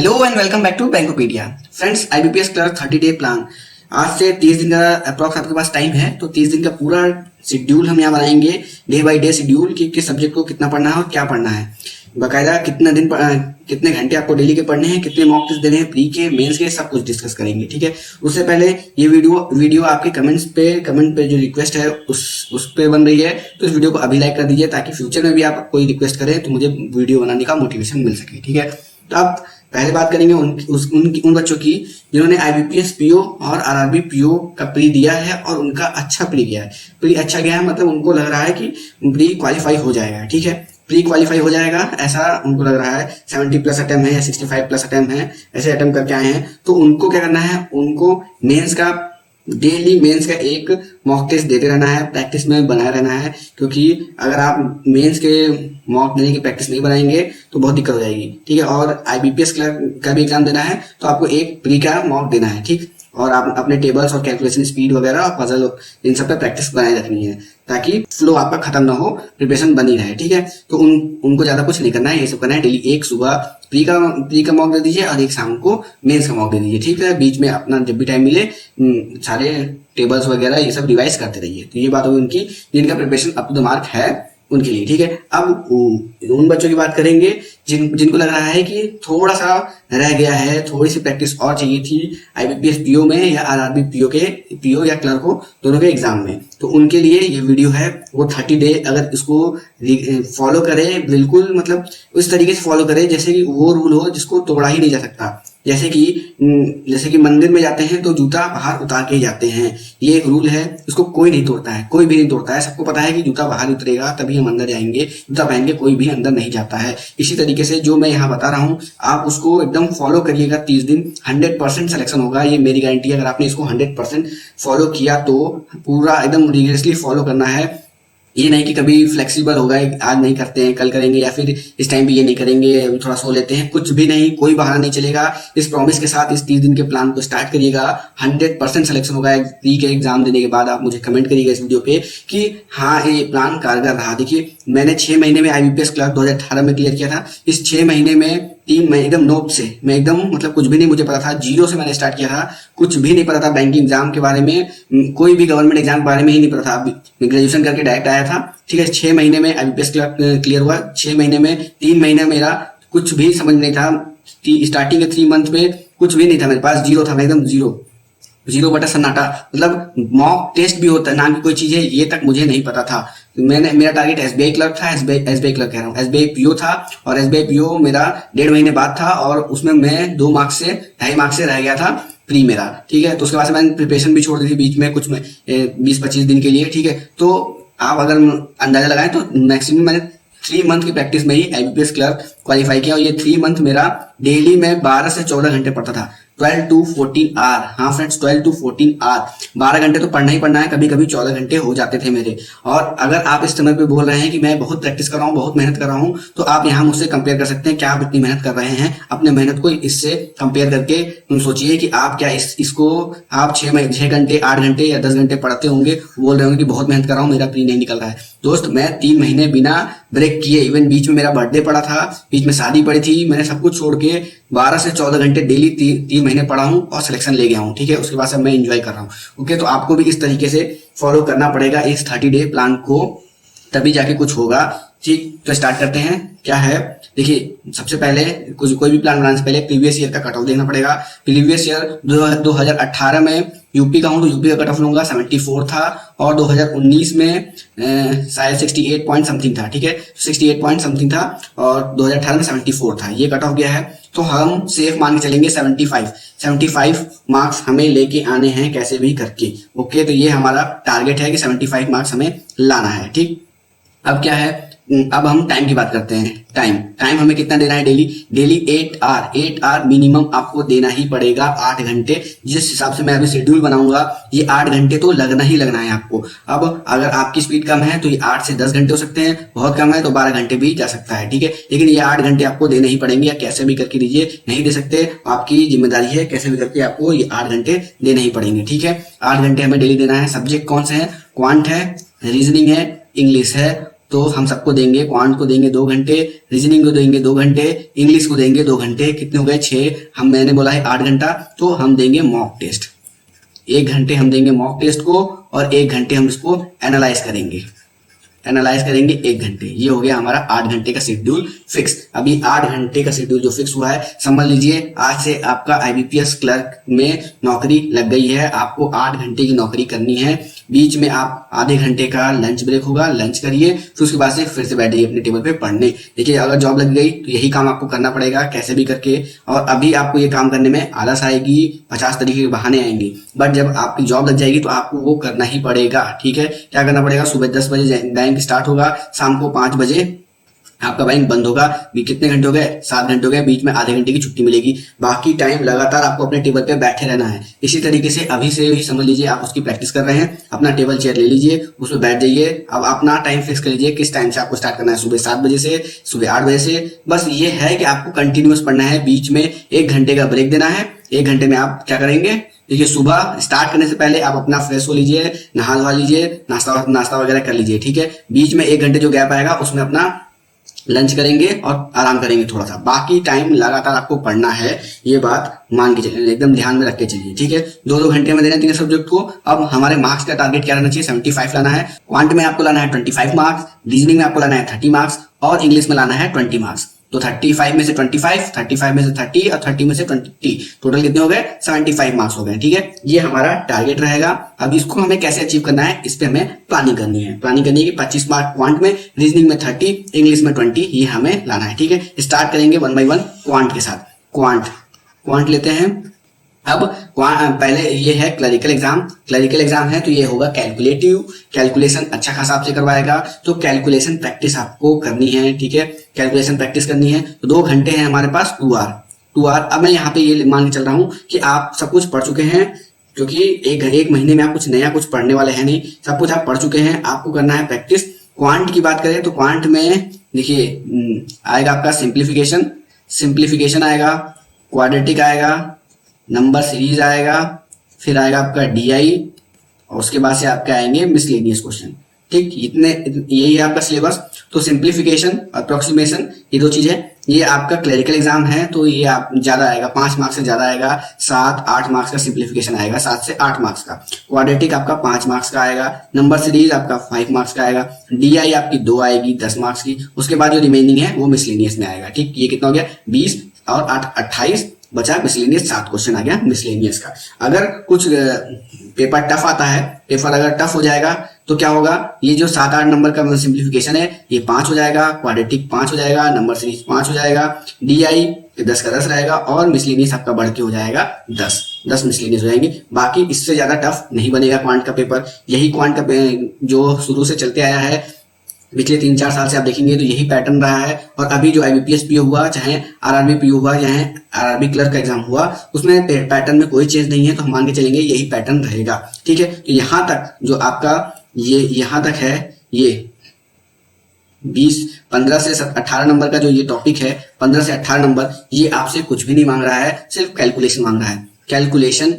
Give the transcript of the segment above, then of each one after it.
Hello and welcome back to Bankopedia. Friends, IBPS clerk 30 day plan. आज से 30 दिन का अप्रॉक्स आपके पास टाइम है, तो 30 दिन का पूरा शेड्यूल हम यहाँ बनाएंगे, डे बाय डे शेड्यूल कि किस सब्जेक्ट को कितना पढ़ना है और क्या पढ़ना है, बाकायदा कितने घंटे आपको डेली के पढ़ने हैं, कितने मॉक टेस्ट देने हैं, प्री के मेंस के, सब कुछ डिस्कस करेंगे। ठीक है, उससे पहले ये वीडियो आपके कमेंट पे जो रिक्वेस्ट है उस पे बन रही है, तो इस वीडियो को अभी लाइक कर दीजिए ताकि फ्यूचर में भी आप कोई रिक्वेस्ट करें तो मुझे वीडियो बनाने का मोटिवेशन मिल सके। ठीक है, तो अब पहले बात करेंगे उन बच्चों की जिन्होंने आईबीपीएस पीओ और आरआरबी पीओ का प्री दिया है और उनका अच्छा प्री गया है। प्री अच्छा गया है मतलब उनको लग रहा है कि प्री क्वालिफाई हो जाएगा। ठीक है, प्री क्वालिफाई हो जाएगा ऐसा उनको लग रहा है। 70+ अटेम्प्ट है या 65+ अटेम्प्ट है, ऐसे अटेम्प्ट करके आए हैं। तो उनको क्या करना है, उनको मेंस का डेली मेंस का एक मॉक टेस्ट देते रहना है, प्रैक्टिस में बनाए रहना है, क्योंकि अगर आप मेंस के मॉक देने की प्रैक्टिस नहीं बनाएंगे तो बहुत दिक्कत हो जाएगी। ठीक है, और आईबीपीएस क्लर्क का भी एग्जाम देना है तो आपको एक प्री का मॉक देना है। ठीक, और आप अपने टेबल्स और कैलकुलेशन स्पीड वगैरह और पजल इन सब पे प्रैक्टिस बनाए रखनी है ताकि फ्लो आपका खत्म ना हो, प्रिपरेशन बनी रहे। ठीक है, तो उनको ज्यादा कुछ नहीं करना है, ये सब करना है। डेली एक सुबह प्री का मॉक दे दीजिए और एक शाम को मेंस का मॉक दे दीजिए। ठीक है, बीच में अपना जब भी टाइम मिले सारे टेबल्स वगैरह ये सब रिवाइज करते रहिए। तो ये बात होगी उनकी जिनका preparation up to the mark है उनके लिए। ठीक है, अब उन बच्चों की बात करेंगे जिनको लग रहा है कि थोड़ा सा रह गया है, थोड़ी सी प्रैक्टिस और चाहिए थी आईबीपीएस पीओ में या आरआरबी पीओ या क्लर्क हो, दोनों के एग्जाम में। तो उनके लिए ये वीडियो है। वो 30 डे अगर इसको फॉलो करे, बिल्कुल मतलब उस तरीके से फॉलो करे जैसे कि वो रूल हो जिसको तोड़ा ही नहीं जा सकता। जैसे कि मंदिर में जाते हैं तो जूता बाहर उतार के ही जाते हैं, ये एक रूल है, इसको कोई नहीं तोड़ता है, कोई भी नहीं तोड़ता है। सबको पता है कि जूता बाहर उतरेगा तभी हम अंदर जाएंगे, जूता पहन के कोई भी अंदर नहीं जाता है। इसी तरीके से जो मैं यहाँ बता रहा हूँ आप उसको एकदम फॉलो करिएगा। 30 दिन 100% सिलेक्शन होगा, ये मेरी गारंटी है। अगर आपने इसको 100% फॉलो किया तो पूरा एकदम रिगरसली फॉलो करना है। ये नहीं कि कभी फ्लेक्सिबल होगा, आज नहीं करते हैं कल करेंगे, या फिर इस टाइम भी ये नहीं करेंगे थोड़ा सो लेते हैं, कुछ भी नहीं, कोई बहाना नहीं चलेगा। इस प्रॉमिस के साथ इस 30 दिन के प्लान को स्टार्ट करिएगा। 100% सिलेक्शन होगा। प्री के एग्जाम देने के बाद आप मुझे कमेंट करिएगा इस वीडियो पे कि हाँ ये प्लान कारगर रहा। देखिए, मैंने 6 महीने में आईबीपीएस क्लर्क 2018 में क्लियर किया था। इस 6 महीने में 3 महीने एकदम नोप से, मैं एकदम मतलब कुछ भी नहीं मुझे पता था, जीरो से मैंने स्टार्ट किया था। कुछ भी नहीं पता था बैंकिंग एग्जाम के बारे में, कोई भी गवर्नमेंट एग्जाम के बारे में ही नहीं पता था। ग्रेजुएशन करके डायरेक्ट आया था। ठीक है, 6 महीने में आईबीपीएस क्लियर हुआ। 6 महीने में 3 महीने मेरा कुछ भी समझ नहीं था। स्टार्टिंग के 3 मंथ में कुछ भी नहीं था मेरे पास, जीरो था, मैं एकदम जीरो बटा सन्नाटा। मतलब मॉक टेस्ट भी होता है नाम की कोई चीज है, ये तक मुझे नहीं पता था। मेरा टारगेट एसबीआई क्लर्क था, एसबीआई क्लर्क कह रहा हूँ, एसबीआई पीओ था। और एसबीआई पीओ मेरा 1.5 महीने बाद था और उसमें मैं 2 मार्क्स से 2.5 मार्क्स से रह गया था प्री मेरा। ठीक है, तो उसके बाद से मैंने प्रिपरेशन भी छोड़ दी थी बीच में, कुछ में 20-25 दिन के लिए। ठीक है, तो आप अगर अंदाजा लगाएं तो मैक्सिमम मैंने 3 मंथ की प्रैक्टिस में ही आईबीपीएस क्लर्क क्वालिफाई किया। और ये 3 मंथ मेरा डेली में 12 से 14 घंटे पढ़ता था, 12 to 14 आवर। हाँ फ्रेंड्स, 12 to 14 आवर, 12 घंटे तो पढ़ना ही पढ़ना है, कभी कभी 14 घंटे हो जाते थे मेरे। और अगर आप इस समय पे बोल रहे हैं कि मैं बहुत प्रैक्टिस कर रहा हूँ, बहुत मेहनत कर रहा हूँ, तो आप यहाँ मुझसे कंपेयर कर सकते हैं क्या आप इतनी मेहनत कर रहे हैं। अपने मेहनत को इससे कंपेयर करके सोचिए कि आप क्या इसको आप 6 घंटे 8 घंटे या 10 घंटे पढ़ते होंगे, बोल रहे होंगे कि बहुत मेहनत कर रहा हूँ, मेरा प्री नहीं निकल रहा है। दोस्त, मैं 3 महीने बिना ब्रेक किए, इवन बीच में मेरा बर्थडे पड़ा था, बीच में शादी पड़ी थी, मैंने सब कुछ छोड़ के 12 से 14 घंटे डेली 3 महीने पढ़ा हूँ और सिलेक्शन ले गया हूँ। ठीक है, उसके बाद से मैं एंजॉय कर रहा हूँ। ओके, तो आपको भी इस तरीके से फॉलो करना पड़ेगा इस 30 डे प्लान को, तभी जाके कुछ होगा। ठीक, तो स्टार्ट करते हैं। क्या है, देखिए, सबसे पहले कोई भी प्लान बनाने से पहले प्रीवियस ईयर का कट ऑफ देखना पड़ेगा। प्रीवियस ईयर 2018 में यूपी का हूँ तो यूपी का कट ऑफ लूंगा, 74 था। और 2019 में शायद 68 पॉइंट समथिंग था। ठीक है, 68 पॉइंट समथिंग था और 2018 में 74 था, ये कट ऑफ गया है। तो हम सेफ मान के चलेंगे 75 मार्क्स हमें लेके आने हैं कैसे भी करके। ओके, तो ये हमारा टारगेट है कि 75 मार्क्स हमें लाना है। ठीक, अब क्या है, अब हम टाइम की बात करते हैं। टाइम हमें कितना देना है डेली 8 आवर मिनिमम आपको देना ही पड़ेगा, 8 घंटे। जिस हिसाब से मैं अभी शेड्यूल बनाऊंगा ये 8 घंटे तो लगना ही लगना है आपको। अब अगर आपकी स्पीड कम है तो ये 8 से 10 घंटे हो सकते हैं, बहुत कम है तो 12 घंटे भी जा सकता है। ठीक है, लेकिन ये 8 घंटे आपको देने ही पड़ेंगे, या कैसे भी करके दीजिए, नहीं दे सकते आपकी जिम्मेदारी है, कैसे भी करके आपको ये 8 घंटे देने ही पड़ेंगे। ठीक है, 8 घंटे हमें डेली देना है। सब्जेक्ट कौन से है, क्वांट है, रीजनिंग है, इंग्लिश है, तो हम सबको देंगे, क्वांट को देंगे 2 घंटे, रीजनिंग को देंगे 2 घंटे, इंग्लिश को देंगे 2 घंटे, कितने हो गए 6, मैंने बोला है 8 घंटा, तो हम देंगे मॉक टेस्ट, 1 घंटे हम देंगे मॉक टेस्ट को और 1 घंटे हम इसको एनालाइज करेंगे 1 घंटे। ये हो गया हमारा 8 घंटे का शेड्यूल फिक्स। अभी 8 घंटे का शेड्यूल जो फिक्स हुआ है, समझ लीजिए आज से आपका आईबीपीएस क्लर्क में नौकरी लग गई है। आपको 8 घंटे की नौकरी करनी है, बीच में आप आधे घंटे का लंच ब्रेक होगा, लंच करिए, फिर उसके बाद से फिर से बैठ जाइए अपने टेबल पे पढ़ने। देखिए अगर जॉब लग गई तो यही काम आपको करना पड़ेगा कैसे भी करके, और अभी आपको ये काम करने में आलस आएगी, 50 तरीके के बहाने आएंगे, बट जब आपकी जॉब लग जाएगी तो आपको वो करना ही पड़ेगा। ठीक है, क्या करना पड़ेगा, सुबह 10 बजे बैंक स्टार्ट होगा, शाम को 5 बजे आपका बैंक बंद होगा। भी कितने घंटे हो गए, 7 घंटे हो गए, बीच में आधे घंटे की छुट्टी मिलेगी। बाकी टाइम लगातार आपको अपने टेबल पे बैठे रहना है। इसी तरीके से अभी से ही समझ लीजिए आप उसकी प्रैक्टिस कर रहे हैं, अपना टेबल चेयर ले लीजिए, उसमें बैठ जाइए। अब अपना टाइम फिक्स कर लीजिए किस टाइम से आपको स्टार्ट करना है, सुबह 7 बजे से, सुबह 8 बजे से। बस ये है कि आपको कंटिन्यूअस पढ़ना है, बीच में 1 घंटे का ब्रेक देना है। 1 घंटे में आप क्या करेंगे, देखिए सुबह स्टार्ट करने से पहले आप अपना फ्रेश हो लीजिए, नहा धोवा लीजिए, नाश्ता वगैरह कर लीजिए। ठीक है, बीच में 1 घंटे जो गैप आएगा उसमें अपना लंच करेंगे और आराम करेंगे थोड़ा सा। बाकी टाइम लगातार आपको पढ़ना है, ये बात मान के चलिए, एकदम ध्यान में रख के चलिए। ठीक है, 2-2 घंटे में देना तीनों सब्जेक्ट को। अब हमारे मार्क्स का टारगेट क्या रहना चाहिए, 75 लाना है। क्वांट में आपको लाना है 25 मार्क्स, रीजनिंग में आपको लाना है 30 मार्क्स और इंग्लिश में लाना है 20 मार्क्स। तो 35 में से 25, 35 में से 30 और 30 में से 20, टोटल कितने हो गए, 75 मार्क्स हो गए। ठीक है, ये हमारा टारगेट रहेगा। अब इसको हमें कैसे अचीव करना है, इस पे हमें प्लानिंग करनी है। प्लानिंग करनी है कि 25 मार्क्स क्वांट में, रीजनिंग में 30, इंग्लिश में 20, ये हमें लाना है। ठीक है, स्टार्ट करेंगे 1 बाय 1 क्वांट के साथ। क्वांट लेते हैं। अब पहले ये है क्लरिकल एग्जाम है तो ये होगा कैलकुलेशन अच्छा खासा आपसे करवाएगा, तो कैलकुलेशन प्रैक्टिस आपको करनी है। ठीक है, कैलकुलेशन प्रैक्टिस करनी है। तो 2 घंटे हैं हमारे पास, 2 आवर। अब मैं यहाँ पे ये मान के चल रहा हूँ कि आप सब कुछ पढ़ चुके हैं, क्योंकि एक महीने में आप कुछ नया कुछ पढ़ने वाले हैं नहीं, सब कुछ आप पढ़ चुके हैं। आपको करना है प्रैक्टिस। क्वांट की बात करें तो क्वांट में देखिए आएगा आपका सिंप्लीफिकेशन आएगा, क्वाड्रेटिक आएगा, नंबर सीरीज आएगा, फिर आएगा आपका डीआई और उसके बाद से आपके आएंगे मिसलेनियस क्वेश्चन। ठीक, यही है आपका सिलेबस। तो सिंप्लीफिकेशन, अप्रोक्सीमेशन, ये 2 चीजें, ये आपका क्लरिकल एग्जाम है तो ये आप ज्यादा आएगा, 5 मार्क्स से ज्यादा आएगा। 7-8 मार्क्स का सिंप्लीफिकेशन आएगा, 7 से 8 मार्क्स का। क्वाड्रेटिक आपका 5 मार्क्स का आएगा, नंबर सीरीज आपका 5 मार्क्स का आएगा, डीआई आपकी 2 आएगी 10 मार्क्स की। उसके बाद जो रिमेनिंग है वो मिसलेनियस में आएगा। ठीक, ये कितना हो गया, 20 और 8 28 बचा मिसलेनियस, 7 क्वेश्चन आ गया मिसलेनियस का। अगर कुछ पेपर टफ आता है, पेपर अगर टफ हो जाएगा तो क्या होगा, ये जो 7-8 नंबर का सिंप्लीफिकेशन है ये 5 हो जाएगा, क्वाड्रेटिक 5 हो जाएगा, नंबर सीरीज 5 हो जाएगा, डीआई 10 का 10 रहेगा और मिसलेनियस आपका बढ़ के हो जाएगा 10 मिसलेनियस हो जाएंगे। बाकी इससे ज्यादा टफ नहीं बनेगा क्वांट का पेपर। यही क्वांट का जो शुरू से चलते आया है, पिछले 3-4 साल से आप देखेंगे तो यही पैटर्न रहा है। और अभी जो आईबीपीएस पीओ हुआ, चाहे आरआरबी पीओ हुआ, चाहे आरआरबी क्लर्क का एग्जाम हुआ, उसमें पैटर्न में कोई चेंज नहीं है, तो हम मान के चलेंगे यही पैटर्न रहेगा। ठीक है, तो यहाँ तक जो आपका ये यहाँ तक है, ये 15 से 18 नंबर का जो ये टॉपिक है, 15 से 18 नंबर, ये आपसे कुछ भी नहीं मांग रहा है, सिर्फ कैलकुलेशन मांग रहा है। कैलकुलेशन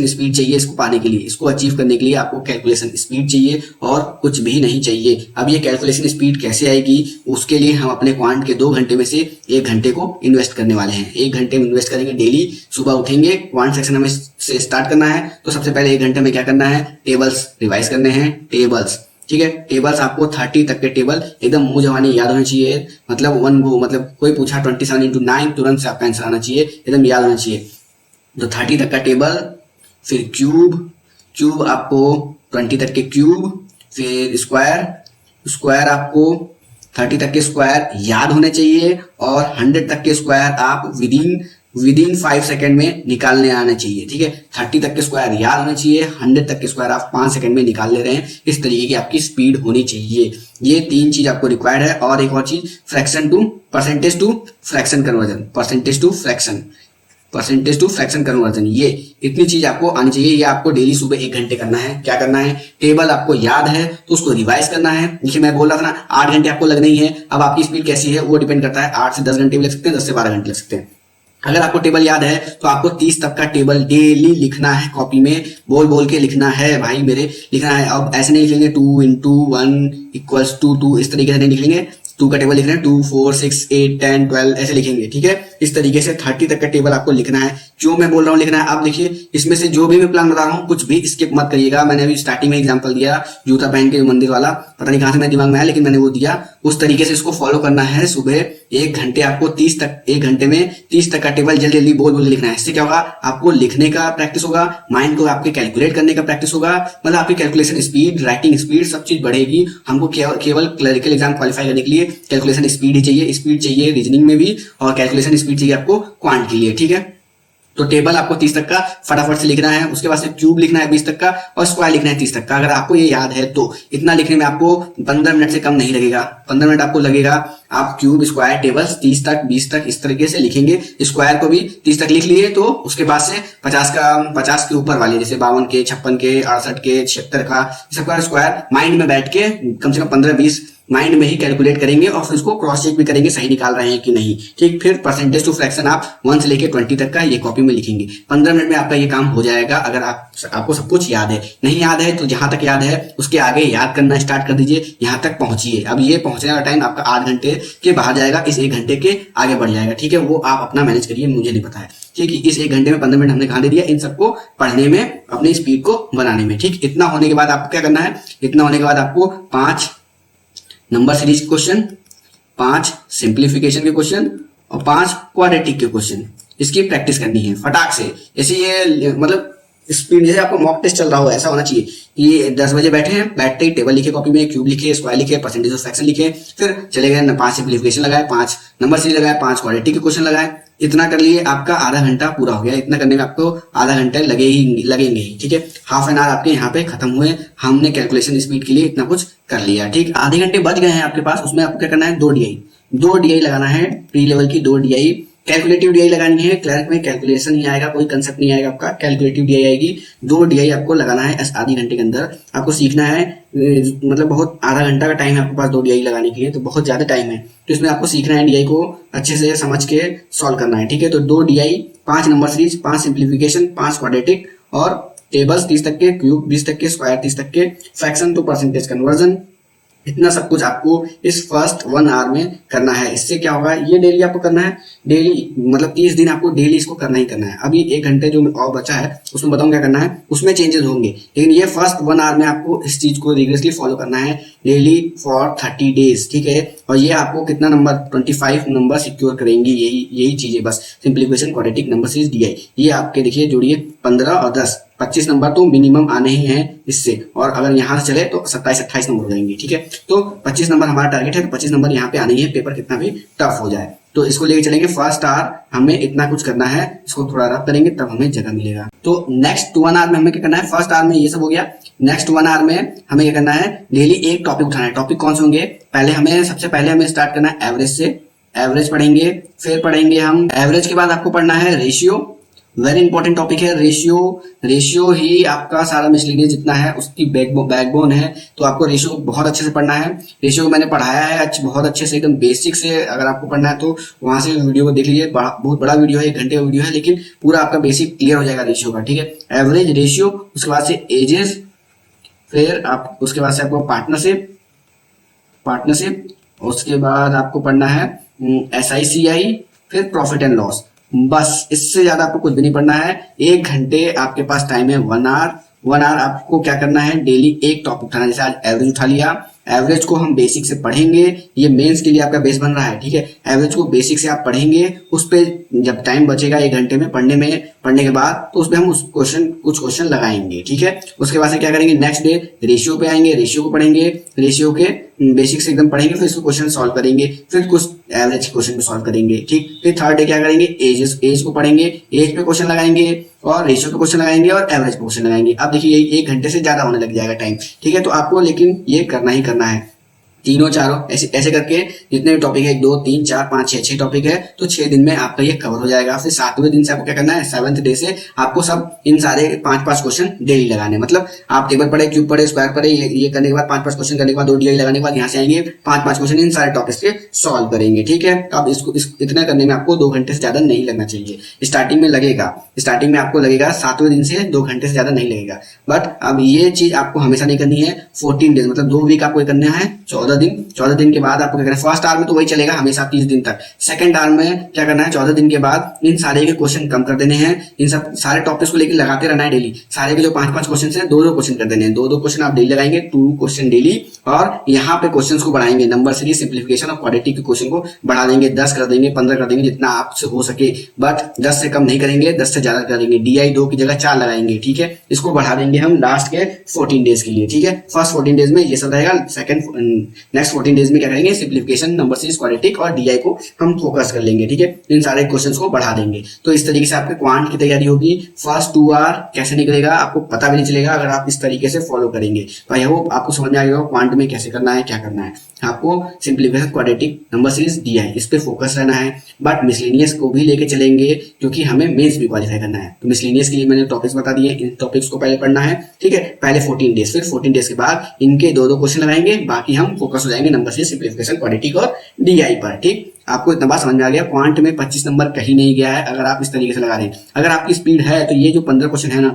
स्पीड चाहिए इसको पाने के लिए, इसको अचीव करने के लिए आपको कैलकुलेशन स्पीड चाहिए और कुछ भी नहीं चाहिए। अब ये कैलकुलेशन स्पीड कैसे आएगी, उसके लिए हम अपने क्वांट के 2 घंटे में से 1 घंटे को इन्वेस्ट करने वाले हैं। 1 घंटे में इन्वेस्ट करेंगे डेली। सुबह उठेंगे, क्वांट सेक्शन हमें से स्टार्ट करना है, तो सबसे पहले 1 घंटे में क्या करना है, टेबल्स रिवाइज करने हैं। टेबल्स, ठीक है, टेबल्स आपको 30 तक के टेबल एकदम मुंह जवानी याद होने चाहिए। मतलब मतलब कोई पूछा 27 into 9 तुरंत से आपका आंसर आना चाहिए, एकदम याद होना चाहिए। तो 30 तक का टेबल, फिर क्यूब आपको 20 तक के क्यूब, फिर स्क्वायर आपको 30 तक के स्क्वायर याद होने चाहिए और 100 तक के स्क्वायर आप विदिन 5 सेकंड में निकालने आना चाहिए। ठीक है, 30 तक के स्क्वायर याद होने चाहिए, 100 तक के स्क्वायर आप 5 सेकंड में निकाल ले रहे हैं। इस तरीके की आपकी स्पीड होनी चाहिए। ये 3 चीज आपको रिक्वायर्ड है। और एक और चीज, परसेंटेज टू फ्रैक्शन कन्वर्जन, ये इतनी चीज आपको आनी चाहिए। ये आपको डेली सुबह 1 घंटे करना है। क्या करना है, टेबल आपको याद है तो उसको रिवाइज करना है। देखिए मैं बोल रहा था ना 8 घंटे आपको लगने ही है। अब आपकी स्पीड कैसी है वो डिपेंड करता है, 8 से 10 घंटे भी लग सकते हैं, 10 से 12 घंटे लग सकते हैं। अगर आपको टेबल याद है तो आपको 30 तक का टेबल डेली लिखना है, कॉपी में बोल बोल के लिखना है भाई मेरे, लिखना है। अब ऐसे नहीं लिखेंगे 2 × 1 = 2 इस तरीके से नहीं लिखेंगे, 2 का टेबल लिख रहे हैं 2 4 6 8 10 12 ऐसे लिखेंगे, ठीक है। इस तरीके से 30 तक का टेबल आपको लिखना है, जो मैं बोल रहा हूँ लिखना है। आप देखिए इसमें से जो भी मैं प्लान बता रहा हूँ कुछ भी स्किप मत करिएगा। मैंने अभी स्टार्टिंग में एग्जांपल दिया जूता पहन के मंदिर वाला, पता नहीं कहां से मेरे दिमाग में आया लेकिन मैंने वो दिया। उस तरीके से इसको फॉलो करना है। सुबह 1 घंटे आपको 1 घंटे में 30 तक का टेबल जल्दी जल्दी बोल बोल लिखना है। इससे क्या होगा, आपको लिखने का प्रैक्टिस होगा, माइंड को आपके कैलकुलेट करने का प्रैक्टिस होगा, मतलब आपकी कैलकुलेशन स्पीड, राइटिंग स्पीड सब चीज बढ़ेगी। हमको केवल क्लरिकल एग्जाम क्वालिफाई करने के लिए कैलकुलेशन स्पीड ही चाहिए, स्पीड चाहिए रीजनिंग में भी और कैलकुलेशन स्पीड चाहिए आपको क्वांट के लिए, ठीक है। तो टेबल आपको 30 तक का फटाफट से लिखना है, उसके बाद से क्यूब लिखना है 20 तक का और स्क्वायर लिखना है 30 तक का। अगर आपको ये याद है तो इतना लिखने में आपको 15 मिनट से कम नहीं लगेगा, 15 मिनट आपको लगेगा। आप क्यूब स्क्वायर टेबल्स 30 तक 20 तक इस तरीके से लिखेंगे। स्क्वायर को भी 30 तक लिख लिए तो उसके बाद से 50 के ऊपर वाले जैसे 52 के 56 के 68 के 76 का सबका स्क्वायर माइंड में बैठ के कम से कम 15-20 माइंड में ही कैलकुलेट करेंगे और फिर उसको क्रॉस चेक भी करेंगे सही निकाल रहे हैं कि नहीं, ठीक। फिर परसेंटेज टू फ्रैक्शन आप 1 से लेके 20 तक का ये कॉपी में लिखेंगे। 15 मिनट में आपका ये काम हो जाएगा। अगर आपको सब कुछ याद है, नहीं याद है तो जहां तक याद है उसके आगे याद करना स्टार्ट कर दीजिए, यहां तक पहुंचिए। अब ये पहुंचने वाला टाइम आपका 8 घंटे के बाहर जाएगा, इस 1 घंटे के आगे बढ़ जाएगा, ठीक है। वो आप अपना मैनेज करिए, मुझे नहीं पता है, ठीक है। इस 1 घंटे में 15 मिनट हमने कहा दे दिया इन सबको पढ़ने में, अपनी स्पीड को बनाने में, ठीक। इतना होने के बाद आपको क्या करना है, इतना होने के बाद आपको 5 नंबर सीरीज के क्वेश्चन, 5 सिंप्लीफिकेशन के क्वेश्चन और 5 क्वाड्रेटिक के क्वेश्चन, इसकी प्रैक्टिस करनी है फटाक से। जैसे ये मतलब स्पीड, जैसे आपको मॉक टेस्ट चल रहा हो ऐसा होना चाहिए कि 10 बजे बैठे हैं, बैठते ही टेबल लिखे, कॉपी में क्यूब लिखे, स्क्वायर लिखे, परसेंटेज ऑफ फ्रैक्शन लिखे, फिर चले गए 5 सिंप्लीफिकेशन लगाए, 5 नंबर सीरीज लगाए, 5 क्वाड्रेटिक के क्वेश्चन लगाए। इतना कर लिए, आपका आधा घंटा पूरा हो गया। इतना करने में आपको आधा घंटा लगेंगे ही, ठीक है। हाफ एन आवर आपके यहाँ पे खत्म हुए। हमने कैलकुलेशन स्पीड के लिए इतना कुछ कर लिया, ठीक। आधे घंटे बच गए हैं आपके पास, उसमें आपको क्या करना है, 2 DI लगाना है, प्री लेवल की 2 DI, कैलकुलेटिव DI लगानी है। क्लर्क में कैलकुलेशन नहीं आएगा, कोई कंसेप्ट नहीं आएगा आपका, कैलकुलेटिव DI आएगी। 2 DI आपको लगाना है आधे घंटे के अंदर। आपको सीखना है, मतलब बहुत आधा घंटा का टाइम है आपके पास 2 DI लगाने के लिए, तो बहुत ज्यादा टाइम है। तो इसमें आपको सीखना है DI को अच्छे से समझ के सॉल्व करना है, ठीक है। तो 2 DI, 5 number series, 5 simplification, 5 quadratic और टेबल्स 30 तक के, क्यूब 20 तक के, स्क्वायर 30 तक के, फ्रैक्शन टू परसेंटेज कन्वर्जन, इतना सब कुछ आपको इस फर्स्ट 1 आवर में करना है। इससे क्या होगा, ये डेली आपको करना है, डेली मतलब 30 दिन आपको डेली इसको करना ही करना है। अभी 1 घंटे जो और बचा है उसमें बताऊं क्या करना है, उसमें चेंजेस होंगे, लेकिन ये फर्स्ट 1 आवर में आपको इस चीज को रिग्रेसली फॉलो करना है डेली फॉर 30 डेज, ठीक है। और ये आपको कितना नंबर, 25 नंबर सिक्योर करेंगी, यही चीजें बस। Simplification, quadratic, number series, DI, ये आपके देखिए जोड़िए 15 और 10, 25 नंबर तो मिनिमम आने ही हैं इससे। और अगर यहाँ से चले तो 27-28 नंबर हो जाएंगे, ठीक है। तो 25 नंबर हमारा टारगेट है, तो 25 नंबर यहाँ पे आने ही है, पेपर कितना भी टफ हो जाए। तो इसको लेके चलेंगे। फर्स्ट आवर हमें इतना कुछ करना है, इसको थोड़ा रफ करेंगे तब हमें जगह मिलेगा। तो नेक्स्ट 1 आवर में हमें क्या करना है, फर्स्ट आवर में ये सब हो गया। नेक्स्ट 1 आवर में हमें क्या करना है, डेली एक टॉपिक उठाना है। टॉपिक कौन से होंगे, सबसे पहले हमें स्टार्ट करना है एवरेज से। एवरेज पढ़ेंगे, फिर पढ़ेंगे हम एवरेज के बाद आपको पढ़ना है रेशियो, वेरी इंपॉर्टेंट टॉपिक है रेशियो ही आपका सारा मिसलीनियस जितना है उसकी बैकबोन है। तो आपको रेशियो बहुत अच्छे से पढ़ना है। रेशियो को मैंने पढ़ाया है बहुत अच्छे से, एकदम बेसिक से। अगर आपको पढ़ना है तो वहां से वीडियो को देख लीजिए, बहुत बड़ा वीडियो है, 1 घंटे का वीडियो है, लेकिन पूरा आपका बेसिक क्लियर हो जाएगा रेशियो का, ठीक है। एवरेज, रेशियो, उसके बाद से एजेस, फिर आप उसके बाद से आपको पार्टनरशिप, उसके बाद आपको पढ़ना है SICI, फिर प्रॉफिट एंड लॉस। बस, इससे ज्यादा आपको कुछ भी नहीं पढ़ना है। 1 घंटे आपके पास टाइम है, 1 आवर आपको क्या करना है, डेली एक टॉपिक उठाना। जैसे आज एवरेज उठा लिया, एवरेज को हम बेसिक से पढ़ेंगे, ये मेंस के लिए आपका बेस बन रहा है, ठीक है। एवरेज को बेसिक से आप पढ़ेंगे, उस पे जब टाइम बचेगा 1 घंटे में पढ़ने के बाद, तो उसमें हम कुछ क्वेश्चन लगाएंगे, ठीक है। उसके बाद से क्या करेंगे, नेक्स्ट डे रेशियो पे आएंगे, रेशियो को पढ़ेंगे, रेशियो के बेसिक से एकदम पढ़ेंगे, फिर इसको क्वेश्चन सॉल्व करेंगे, फिर कुछ एवरेज क्वेश्चन को सॉल्व करेंगे, ठीक। फिर थर्ड डे क्या करेंगे, एज को पढ़ेंगे, एज पे क्वेश्चन लगाएंगे और रेशियो पे क्वेश्चन लगाएंगे और एवरेज पे क्वेश्चन लगाएंगे। अब देखिए ये 1 घंटे से ज्यादा होने लग जाएगा टाइम, ठीक है। तो आपको लेकिन ये करना ही करना है। तीनों चारों ऐसे ऐसे करके जितने भी टॉपिक है 1 2 3 4 5 6 टॉपिक है, तो 6 दिन में आपका ये कवर हो जाएगा। फिर 7वें दिन से आपको क्या करना है, 7th डे से आपको सब इन सारे 5-5 क्वेश्चन डेली लगाने। मतलब आप टेबल पढ़े, क्यूब पढ़े, स्क्वायर पढ़े, ये करने के बाद 5-5 क्वेश्चन करने के बाद 2 DI लगाने के बाद यहाँ से आएंगे 5-5 क्वेश्चन इन सारे टॉपिक्स के सॉल्व करेंगे। ठीक है, अब इसको इतना करने में आपको 2 घंटे से ज्यादा नहीं लगना चाहिए। स्टार्टिंग में लगेगा, स्टार्टिंग में आपको लगेगा 7वें दिन से 2 घंटे से ज्यादा नहीं लगेगा। बट अब ये चीज आपको हमेशा नहीं करनी है। 14 डेज मतलब 2 वीक आपको करना है, 14 दिन। 14 दिन के बाद आपको क्या करना है, फर्स्ट आवर में तो वही चलेगा हमेशा 30 दिन तक। सेकंड आवर में क्या करना है, 14 दिन के बाद इन सारे के क्वेश्चन कम कर देने हैं। इन सब सारे टॉपिक्स को लेकर लगाते रहना है डेली। सारे के जो 5-5 क्वेश्चन है 2-2 क्वेश्चन कर देने हैं। 2-2 क्वेश्चन आप डेली लगाएंगे, 2 क्वेश्चन डेली। और यहाँ पे क्वेश्चन को बढ़ाएंगे, नंबर सीरीज, सिंप्लीफिकेशन और क्वाड्रेटिक के क्वेश्चन को बढ़ा देंगे। 10 कर देंगे, 15 कर देंगे, जितना आपसे हो सके। बट 10 से कम नहीं करेंगे, 10 से ज्यादा करेंगे। DI 2 की जगह 4 लगाएंगे। ठीक है, इसको बढ़ा देंगे हम लास्ट के 14 डेज के लिए। ठीक है, फर्स्ट 14 डेज में ये सब रहेगा। नेक्स्ट 14 डेज में क्या करेंगे, सिंप्लीफिकेशन, नंबर सीरीज, क्वाड्रेटिक और DI को हम फोकस कर लेंगे। ठीक है, इन सारे क्वेश्चंस को बढ़ा देंगे। तो इस तरीके से आपके क्वांट की तैयारी होगी। फर्स्ट 2 आवर कैसे निकलेगा आपको पता भी नहीं चलेगा अगर आप इस तरीके से फॉलो करेंगे। तो आई होप आपको समझ में आ गया क्वांट में कैसे करना है, क्या करना है। आपको simplification, quadratic, number series, DI इस पे फोकस रहना है। बट मिसलेनियस को भी लेके चलेंगे क्योंकि हमें मेंस भी क्वालिफाई करना है। तो मिसलेनियस के लिए मैंने टॉपिक्स बता दिए, इन टॉपिक्स को पहले पढ़ना है। ठीक है, पहले 14 डेज, फिर 14 डेज के बाद इनके 2-2 क्वेश्चन लगाएंगे। बाकी हम फोकस हो जाएंगे नंबर सीरीज, सिंप्लीफिकेशन, क्वाड्रेटिक और DI पर। ठीक, आपको इतना बात समझ में आ गया। क्वांट में 25 नंबर कहीं नहीं गया है अगर आप इस तरीके से लगा रहे हैं। अगर आपकी स्पीड है तो ये जो 15 क्वेश्चन है ना,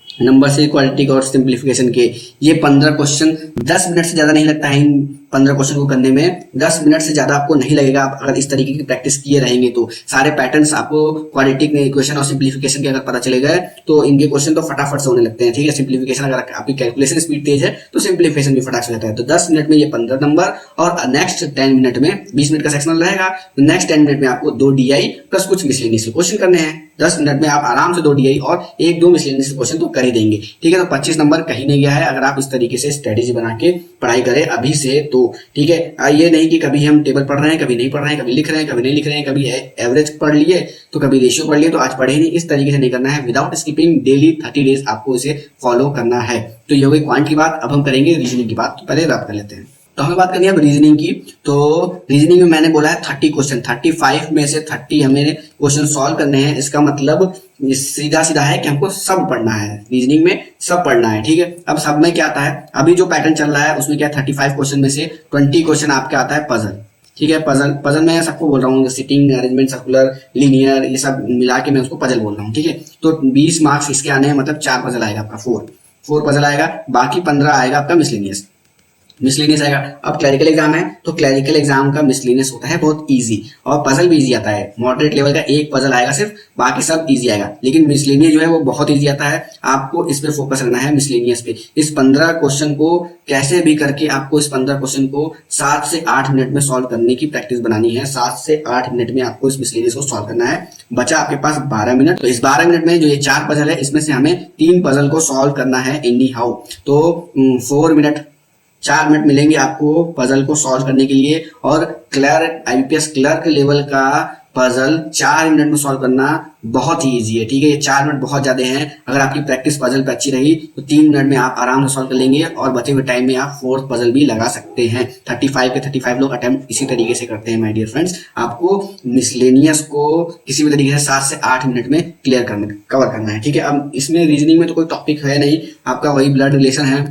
नंबर से क्वाड्रेटिक और सिंप्लीफिकेशन के, ये 15 क्वेश्चन 10 मिनट से ज्यादा नहीं लगता है। इन 15 क्वेश्चन को करने में 10 मिनट से ज्यादा आपको नहीं लगेगा। आप अगर इस तरीके की प्रैक्टिस किए रहेंगे तो सारे पैटर्न्स आपको क्वाड्रेटिक इक्वेशन और सिंप्लीफिकेशन के अगर पता चले गए तो इनके क्वेश्चन तो फटाफट से होने लगते हैं। ठीक है, सिंप्लीफिकेशन अगर आपकी कैलकुलेशन स्पीड तेज है तो सिंप्लीफिकेशन भी फटाफट से होता है। तो 10 मिनट में ये 15 नंबर और नेक्स्ट 10 मिनट में 20 मिनट का सेक्शनल रहेगा। नेक्स्ट 10 मिनट में आपको 2 DI प्लस कुछ मिसलेनियस क्वेश्चन करने हैं। 10 मिनट में आप आराम से 2 DI और 1-2 मिसलेनियस क्वेश्चन तो कर ही देंगे। ठीक है, तो 25 नंबर कहीं नहीं गया है अगर आप इस तरीके से स्ट्रेटेजी बना के पढ़ाई करें अभी से तो। ठीक है, ये नहीं कि कभी हम टेबल पढ़ रहे हैं, कभी नहीं पढ़ रहे हैं, कभी लिख रहे हैं, कभी नहीं लिख रहे हैं, कभी एवरेज पढ़ लिए तो कभी रेशियो पढ़ लिए तो आज पढ़े ही नहीं। इस तरीके से नहीं करना है। विदाउट स्किपिंग डेली 30 डेज आपको इसे फॉलो करना है। तो ये हो गई क्वांट की बात। अब हम करेंगे रीजनिंग की बात। तो पहले रब कर लेते हैं। तो हमें बात करनी है अब रीजनिंग की। तो रीजनिंग में मैंने बोला है 30 क्वेश्चन, 35 में से 30 हमें क्वेश्चन सॉल्व करने हैं। इसका मतलब सीधा सीधा है कि हमको सब पढ़ना है, रीजनिंग में सब पढ़ना है। ठीक है, अब सब में क्या आता है, अभी जो पैटर्न चल रहा है उसमें क्या 35 क्वेश्चन में से 20 क्वेश्चन आपके आता है पजल। ठीक है, पजल मैं सबको बोल रहा हूँ, सिटिंग अरेंजमेंट, सर्कुलर, लीनियर, ये सब मिला के मैं उसको पजल बोल रहा हूँ। ठीक है, तो 20 मार्क्स इसके आने हैं, मतलब 4 पजल आएगा आपका, 4 पजल आएगा। बाकी 15 आएगा आपका मिसलेनियस आएगा। अब क्लरिकल एग्जाम है तो क्लरिकल एग्जाम का मिसलेनियस होता है बहुत इजी, और पजल भी इजी आता है। मॉडरेट लेवल का एक पजल आएगा सिर्फ, बाकी सब इजी आएगा। लेकिन मिसलेनियस जो है वो बहुत इजी आता है। आपको इस पे फोकस रखना है, मिसलेनियस पे। इस 15 क्वेश्चन को कैसे भी करके आपको इस 15 क्वेश्चन को 7 से 8 मिनट में सॉल्व करने की प्रैक्टिस बनानी है। 7 से 8 मिनट में आपको इस मिसलेनियस को सॉल्व करना है। बचा आपके पास 12 मिनट। तो इस 12 मिनट में जो ये 4 पजल है इसमें से हमें 3 पजल को सॉल्व करना है एनी हाउ। तो 4 मिनट मिलेंगे आपको पजल को सॉल्व करने के लिए। और IBPS क्लर्क लेवल का पजल 4 मिनट में सॉल्व करना बहुत ही इजी है। ठीक है, ये 4 मिनट बहुत ज्यादा हैं। अगर आपकी प्रैक्टिस पजल पे अच्छी रही तो 3 मिनट में आप आराम से सॉल्व कर लेंगे, और बचे हुए टाइम में आप 4th पजल भी लगा सकते हैं। 35 के 35 लोग अटेम्प्ट इसी तरीके से करते हैं माय डियर फ्रेंड्स। आपको मिसलेनियस को किसी भी तरीके से 7 से 8 मिनट में कवर करना है। ठीक है, अब इसमें रीजनिंग में तो कोई टॉपिक है नहीं, आपका वही ब्लड रिलेशन है,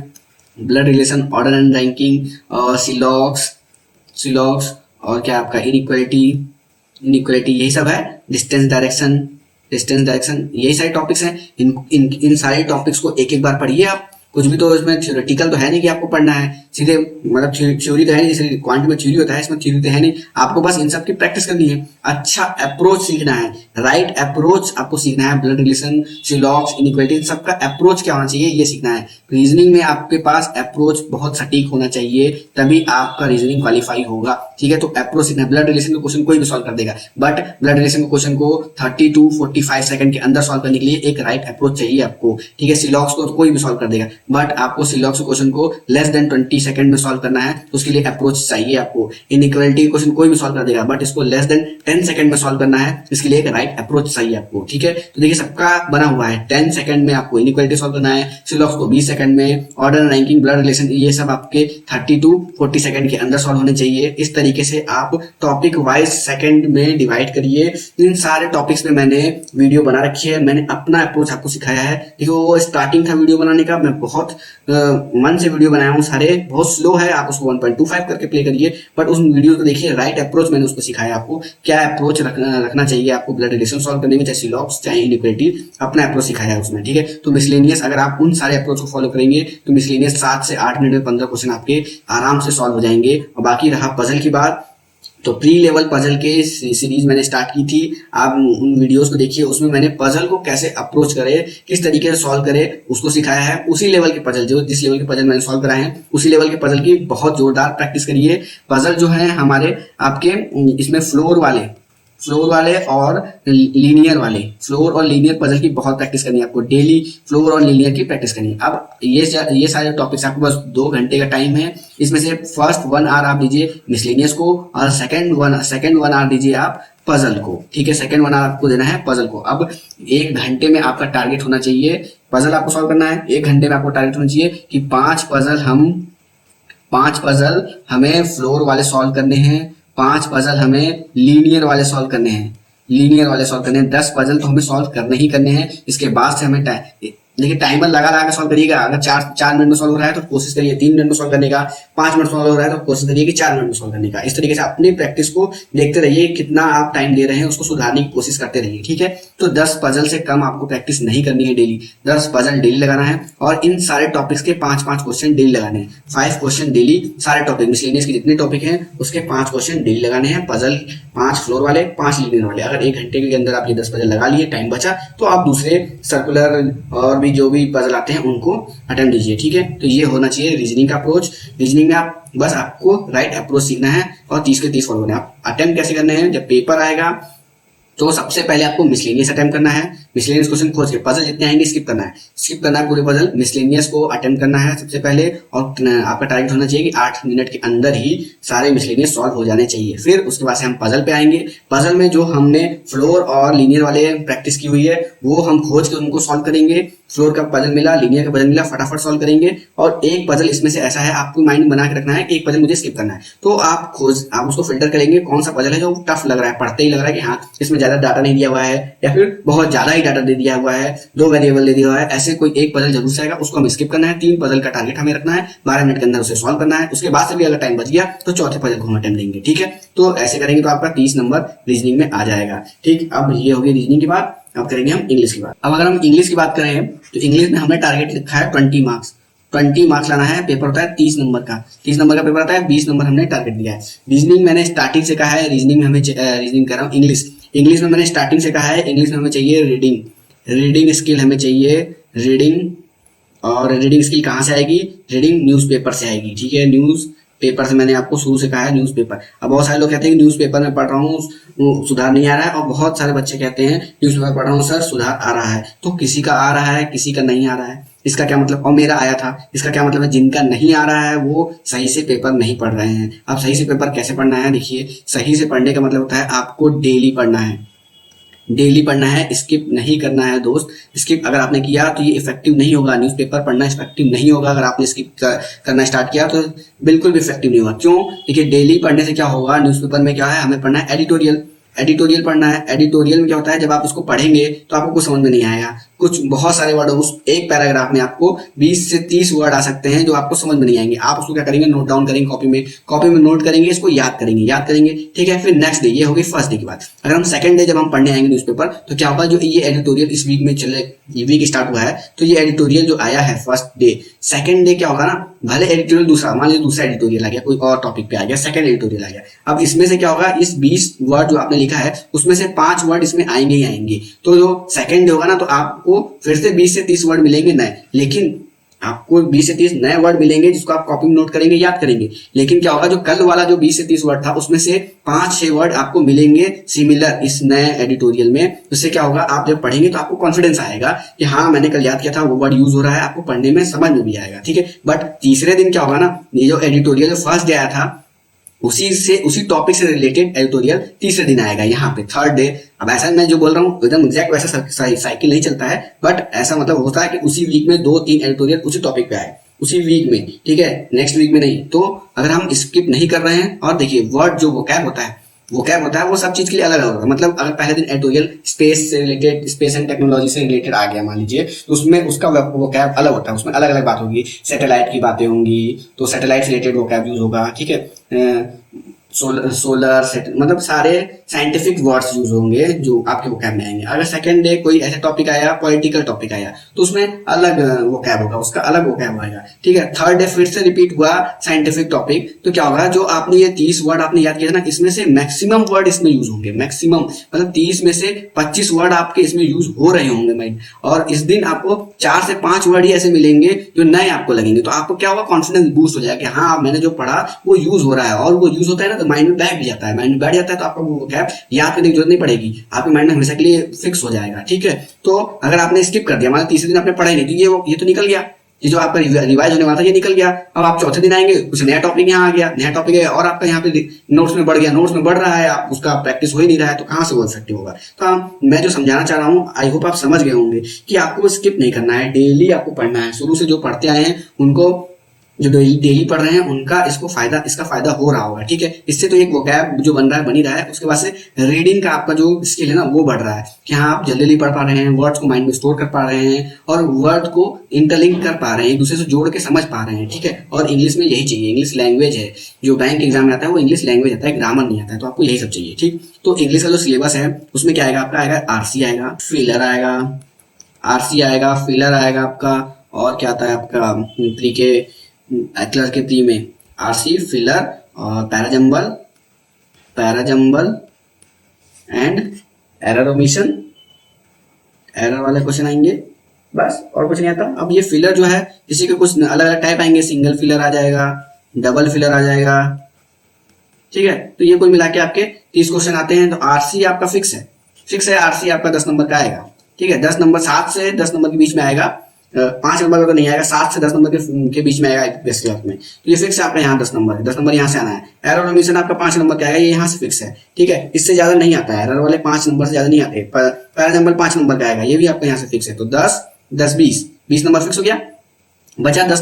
blood relation, order and ranking, और सिलॉक्स और क्या आपका इनइक्वालिटी यही सब है। डिस्टेंस डायरेक्शन यही सारे टॉपिक्स हैं। इन सारे टॉपिक्स को एक बार पढ़िए आप। कुछ भी तो इसमें थ्योरेटिकल तो है नहीं कि आपको पढ़ना है सीधे, मतलब थ्योरी तो है नहीं, जैसे क्वांट में थ्योरी होता है, इसमें थ्योरी तो है नहीं। आपको बस इन सब की प्रैक्टिस करनी है। अच्छा अप्रोच सीखना है, राइट अप्रोच आपको सीखना है। ब्लड रिलेशन, सिलॉक्स, इनइक्वालिटी, इन सबका अप्रोच क्या होना चाहिए ये सीखना है। रीजनिंग में आपके पास अप्रोच बहुत सटीक होना चाहिए, तभी आपका रीजनिंग क्वालिफाई होगा। ठीक है। तो अप्रोच सीखना है। ब्लड रिलेशन का क्वेश्चन कोई भी सॉल्व कर देगा, बट ब्लड रिलेशन के क्वेश्चन को 30 to 45 सेकंड के अंदर सॉल्व करने के लिए एक राइट अप्रोच चाहिए आपको, ठीक है। सिलॉक्स को तो कोई भी सॉल्व कर देगा, बट आपको सिलॉक्स क्वेश्चन को लेस देन 20 सेकंड में सॉल्व करना है, तो उसके लिए अप्रोच चाहिए आपको। इनइक्वालिटी क्वेश्चन कोई भी सॉल्व कर देगा, बट इसको लेस देन 10 सेकंड में सॉल्व करना है, इसके लिए एक राइट अप्रोच चाहिए आपको, ठीक है। तो देखिए सबका बना हुआ है 10 सेकंड में आपको इनइक्वालिटी सॉल्व करना है, सिलॉक्स को 20 सेकंड में, ऑर्डर रैंकिंग, ब्लड रिलेशन, ये सब आपके 30 to 40 सेकंड के अंदर सॉल्व होने चाहिए। इस तरीके से आप टॉपिक वाइज सेकंड में डिवाइड करिए। इन सारे टॉपिक्स में मैंने वीडियो बना रखी है, मैंने अपना अप्रोच आपको सिखाया है। देखो वो स्टार्टिंग था वीडियो बनाने का, मैं बहुत मन से वीडियो बनाया हूँ, सारे बहुत स्लो है, आप उसको 1.25 करके प्ले करिए, बट उस वीडियो को देखिए। राइट अप्रोच मैंने उसको सिखाया आपको, क्या अप्रोच रखना चाहिए आपको ब्लड रिलेशन सॉल्व करने में, चाहे सिलॉक्स चाहे इनइक्वालिटी, अपना अप्रोच सिखाया है उसमें, ठीक है। तो मिसलेनियस अगर आप उन सारे अप्रोच को फॉलो करेंगे तो मिसलेनियस 7 से 8 मिनट में 15 क्वेश्चन आपके आराम से सॉल्व हो जाएंगे। और बाकी रहा पजल की बात, तो प्री लेवल पजल के सीरीज मैंने स्टार्ट की थी, आप उन वीडियोस को देखिए, उसमें मैंने पजल को कैसे अप्रोच करे, किस तरीके से सॉल्व करे, उसको सिखाया है। उसी लेवल के पजल, जो जिस लेवल के पजल मैंने सॉल्व कराए हैं, उसी लेवल के पजल की बहुत जोरदार प्रैक्टिस करिए। पजल जो है हमारे आपके इसमें फ्लोर वाले और लीनियर वाले, फ्लोर और लीनियर पजल की बहुत प्रैक्टिस करनी है आपको, डेली फ्लोर और लीनियर की प्रैक्टिस करनी है। अब ये सारे टॉपिक्स आपको बस 2 घंटे का टाइम है, इसमें से फर्स्ट 1 आवर आप दीजिए मिसलेनियस को, और सेकंड 1 आवर दीजिए आप पजल को, ठीक है। सेकंड 1 आवर आपको देना है पजल को। अब 1 घंटे में आपका टारगेट होना चाहिए, पजल आपको सॉल्व करना है, 1 घंटे में आपको टारगेट होना चाहिए कि 5 पजल हमें फ्लोर वाले सॉल्व करने हैं, 5 पजल हमें लीनियर वाले सॉल्व करने हैं, 10 पजल तो हमें सॉल्व करने ही करने हैं। इसके बाद से हमें देखिए टाइमर लगा के सॉल्व करिएगा। अगर 4 मिनट में सॉल्व हो रहा है तो कोशिश करिए 3 मिनट में सॉल्व करने का, 5 मिनट सॉल्व हो रहा है तो कोशिश करिए कि 4 मिनट में सॉल्व करने का। इस तरीके से अपनी प्रैक्टिस को देखते रहिए, कितना आप टाइम दे रहे हैं उसको सुधारने की कोशिश करते रहिए, ठीक है। तो 10 पजल से कम आपको प्रैक्टिस नहीं करनी है डेली, 10 पजल डेली लगाना है, और इन सारे टॉपिक्स के 5-5 क्वेश्चन डेली लगाने हैं, 5 क्वेश्चन डेली, सारे टॉपिक मिसलेनियस के जितने टॉपिक हैं उसके 5 क्वेश्चन डेली लगाने हैं। पजल 5 फ्लोर वाले, 5 लीनियर वाले। अगर 1 घंटे के अंदर आप ये 10 पजल लगा लिए, टाइम बचा, तो आप दूसरे सर्कुलर और भी जो भी पजल आते हैं उनको अटेम्प्ट दीजिए, ठीक है। तो ये होना चाहिए रीजनिंग का अप्रोच। रीजनिंग में आपको राइट अप्रोच सीखना है और 30 के 30 फॉलो करना है। आप अटेम्प्ट कैसे करने हैं, जब पेपर आएगा तो सबसे पहले आपको मिसलेनियस अटेम्प्ट करना है, मिसलेनियस क्वेश्चन खोज के पजल जितने आएंगे स्किप करना है पूरे पजल, मिसलेनियस को अटेम्प्ट करना है सबसे पहले, और आपका टारगेट होना चाहिए कि 8 मिनट के अंदर ही सारे मिसलेनियस सॉल्व हो जाने चाहिए। फिर उसके बाद से हम पजल पे आएंगे। पजल में जो हमने फ्लोर और लीनियर वाले प्रैक्टिस की हुई है वो हम खोज के उनको सॉल्व करेंगे। फ्लोर का पजल मिला, लीनियर का पजल मिला, फटाफट सॉल्व करेंगे। और एक पजल इसमें से ऐसा है, आपको माइंड बना के रखना है कि एक पजल मुझे स्किप करना है, तो आप उसको फिल्टर करेंगे कौन सा पजल है जो टफ लग रहा है, पढ़ते ही लग रहा है कि हाँ इसमें ज्यादा डाटा नहीं दिया हुआ है, या फिर बहुत ज्यादा ही डाटा दे दिया हुआ है, 2 वेरिएबल दे दिया हुआ है, ऐसे कोई एक पजल जरूर से आएगा, उसको हमें स्किप करना है। 3 पजल का टारगेट हमें रखना है, 12 मिनट के अंदर उसे सॉल्व करना है। उसके बाद से भी अगर टाइम बच गया तो चौथे पजल को हम अटेम्प्ट देंगे, ठीक है। तो ऐसे करेंगे तो आपका 30 नंबर रीजनिंग में आ जाएगा, ठीक। अब ये होगी रीजनिंग की बात। अब करेंगे हम इंग्लिश की बात। अब अगर हम इंग्लिश की बात करें तो इंग्लिश में हमने टारगेट लिखा है 20 मार्क्स, 20 मार्क्स लाना है। पेपर होता है 30 नंबर का, 30 नंबर का पेपर आता है, 20 नंबर हमने टारगेट दिया है। रीजनिंग मैंने स्टार्टिंग से कहा है, रीजनिंग में हमें रीजनिंग कर रहा हूँ। इंग्लिश में मैंने स्टार्टिंग से कहा है, इंग्लिश में हमें चाहिए रीडिंग स्किल हमें चाहिए, रीडिंग। और रीडिंग स्किल कहाँ से आएगी, रीडिंग न्यूज़पेपर से आएगी, ठीक है। न्यूज़पेपर से मैंने आपको शुरू से कहा है, न्यूज़पेपर। अब बहुत सारे लोग कहते हैं कि न्यूज़पेपर में पढ़ रहा हूँ सुधार नहीं आ रहा है, और बहुत सारे बच्चे कहते हैं न्यूज़पेपर पढ़ रहा हूँ सर सुधार आ रहा है। तो किसी का आ रहा है, किसी का नहीं आ रहा है, इसका क्या मतलब, और मेरा आया था, इसका क्या मतलब है, जिनका नहीं आ रहा है वो सही से पेपर नहीं पढ़ रहे हैं। अब सही से पेपर कैसे पढ़ना है, देखिए सही से पढ़ने का मतलब होता है आपको डेली पढ़ना है, डेली पढ़ना है, स्किप नहीं करना है दोस्त। स्किप अगर आपने किया तो ये इफेक्टिव नहीं होगा, न्यूज़पेपर पढ़ना इफेक्टिव नहीं होगा। अगर आपने स्किप करना स्टार्ट किया तो बिल्कुल भी इफेक्टिव नहीं होगा। क्यों, देखिए डेली पढ़ने से क्या होगा, न्यूज़पेपर में क्या है, हमें पढ़ना है एडिटोरियल पढ़ना है। एडिटोरियल में क्या होता है, जब आप इसको पढ़ेंगे तो आपको कुछ समझ में नहीं आएगा, कुछ बहुत सारे वर्ड, उस एक पैराग्राफ में आपको 20 से 30 वर्ड आ सकते हैं जो आपको समझ में नहीं आएंगे। आप उसको क्या करेंगे, नोट डाउन करेंगे, कॉपी में नोट करेंगे, इसको याद करेंगे, ठीक है। फिर नेक्स्ट डे, ये होगी फर्स्ट डे की बात। अगर हम सेकंड डे जब हम पढ़ने आएंगे न्यूज़पेपर, तो क्या होगा, जो ये एडिटोरियल इस वीक में ये वीक स्टार्ट हुआ है, तो ये एडिटोरियल जो आया है फर्स्ट डे, सेकंड डे क्या होगा ना, भले एडिटोरियल दूसरा, मान लीजिए दूसरा एडिटोरियल आ गया, कोई और टॉपिक पे आ गया, सेकंड एडिटोरियल आ गया। अब इसमें से क्या होगा, इस 20 वर्ड जो आपने लिखा है उसमें से 5 वर्ड इसमें आएंगे ही आएंगे। तो जो सेकंड डे होगा ना, तो आपको फिर से 20 से 30 वर्ड मिलेंगे नए, लेकिन आपको 20 से 30 नए वर्ड मिलेंगे जिसको आप कॉपी में नोट करेंगे, याद करेंगे। लेकिन क्या होगा, जो कल वाला जो 20 से 30 वर्ड था उसमें से 5-6 वर्ड आपको मिलेंगे सिमिलर इस नए एडिटोरियल में। उससे क्या होगा, आप जब पढ़ेंगे तो आपको कॉन्फिडेंस आएगा कि हाँ मैंने कल याद किया था, वो वर्ड यूज हो रहा है, आपको पढ़ने में समझ में भी आएगा, ठीक है। बट तीसरे दिन क्या होगा ना, ये जो एडिटोरियल फर्स्ट डे आया था उसी टॉपिक से रिलेटेड एडिटोरियल तीसरे दिन आएगा यहाँ पे, थर्ड डे। अब ऐसा मैं जो बोल रहा हूँ एकदम एग्जैक्ट वैसा साइकिल नहीं चलता है, बट ऐसा मतलब होता है कि उसी वीक में 2-3 एडिटोरियल उसी टॉपिक पे आए उसी वीक में, ठीक है, नेक्स्ट वीक में नहीं। तो अगर हम स्किप नहीं कर रहे हैं, और देखिए वर्ड जो वोकैब होता है वो सब चीज के लिए अलग अलग होता है। मतलब अगर पहले दिन एडिटोरियल स्पेस से रिलेटेड, स्पेस एंड टेक्नोलॉजी से रिलेटेड आ गया मान लीजिए, तो उसमें उसका वोकैब अलग होता है, उसमें अलग अलग बात होगी, सैटेलाइट की बातें होंगी तो सैटेलाइट से रिलेटेड वोकैब यूज होगा, ठीक है। सोलर मतलब सारे साइंटिफिक वर्ड्स यूज होंगे जो आपके वोकैब में आएंगे। अगर सेकंड डे कोई ऐसा टॉपिक आया, पॉलिटिकल टॉपिक आया, तो उसमें अलग वोकैब होगा, उसका अलग वोकैब आएगा, ठीक है। थर्ड डे फिर से रिपीट हुआ साइंटिफिक टॉपिक, तो क्या होगा, जो आपने ये 30 वर्ड आपने याद किया था ना, इसमें से मैक्सिमम वर्ड इसमें यूज होंगे, मैक्सिमम मतलब 30 में से 25 वर्ड आपके इसमें यूज हो रहे होंगे माइंड। और इस दिन आपको 4 से 5 वर्ड ही ऐसे मिलेंगे जो नए आपको लगेंगे, तो आपको क्या होगा, कॉन्फिडेंस बूस्ट हो जाएगा कि हाँ मैंने जो पढ़ा वो यूज हो रहा है। और वो यूज होता है ना तो माइंड में बैठ भी जाता है, माइंड में बैठ जाता है तो आपको वो वोकैब याद करने की जरूरत नहीं पड़ेगी, आपके माइंड में हमेशा के लिए फिक्स हो जाएगा, ठीक है। तो अगर आपने स्किप कर दिया, मतलब तीसरे दिन आपने पढ़ा ही नहीं, तो ये तो निकल गया, ये जो आपका रिवाइज होने वाला था ये निकल गया। अब आप चौथे दिन आएंगे, कुछ नया टॉपिक यहाँ आ गया, नया टॉपिक है और आपका यहाँ पे नोट्स में बढ़ गया, नोट्स में बढ़ रहा है, आप उसका प्रैक्टिस हो ही नहीं रहा है, तो कहाँ से वो इफेक्टिव होगा। तो मैं जो समझाना चाह रहा हूँ, आई होप आप समझ गए होंगे कि आपको स्किप नहीं करना है, डेली आपको पढ़ना है। शुरू से जो पढ़ते आए हैं उनको, जो डेली पढ़ रहे हैं उनका इसका फायदा हो रहा होगा, ठीक है। इससे तो एक वोकैब जो बन रहा है, बन ही रहा है। उसके बाद से रीडिंग का आपका जो स्किल है ना वो बढ़ रहा है कि हाँ आप जल्दी पढ़ पा रहे हैं, वर्ड्स को माइंड में स्टोर कर पा रहे हैं और वर्ड को इंटरलिंक कर पा रहे हैं, एक दूसरे से जोड़ के समझ पा रहे हैं, ठीक है। और इंग्लिश में यही चाहिए, इंग्लिश लैंग्वेज है, जो बैंक एग्जाम में आता है वो इंग्लिश लैंग्वेज आता है, ग्रामर नहीं आता है, तो आपको यही सब चाहिए, ठीक। तो इंग्लिश का जो सिलेबस है उसमें क्या आएगा, आपका आएगा आरसी आएगा, फिलर आएगा, आरसी आएगा, फिलर आएगा आपका, और क्या आता है आपका प्री के क्लर्क के प्री में आरसी, फिलर और parajumble and error omission, error वाले क्वेश्चन आएंगे, बस और कुछ नहीं आता। अब ये फिलर जो है इसी के कुछ अलग अलग टाइप आएंगे, सिंगल फिलर आ जाएगा, डबल फिलर आ जाएगा, ठीक है। तो ये कुल मिला के आपके 30 क्वेश्चन आते हैं। तो आरसी आपका फिक्स है, आरसी आपका 10 नंबर का आएगा, ठीक है। 10 नंबर 7 से 10 नंबर के बीच में आएगा, 5 नंबर का तो नहीं आएगा, 7 से 10 नंबर के बीच में आएगा बेस्ट क्लास में। तो ये फिक्स है आपका, यहाँ 10 नंबर है, 10 नंबर यहाँ से आना है। एरर ओमिशन आपका 5 नंबर का आएगा, ये यहाँ से फिक्स है, ठीक है। इससे ज्यादा नहीं आता है, एरर वाले 5 नंबर से ज्यादा नहीं आते। पैराजम्बल 5 नंबर का आएगा, ये भी आपका यहाँ से फिक्स है। तो 10, 10, 20 नंबर फिक्स हो गया। बचा 10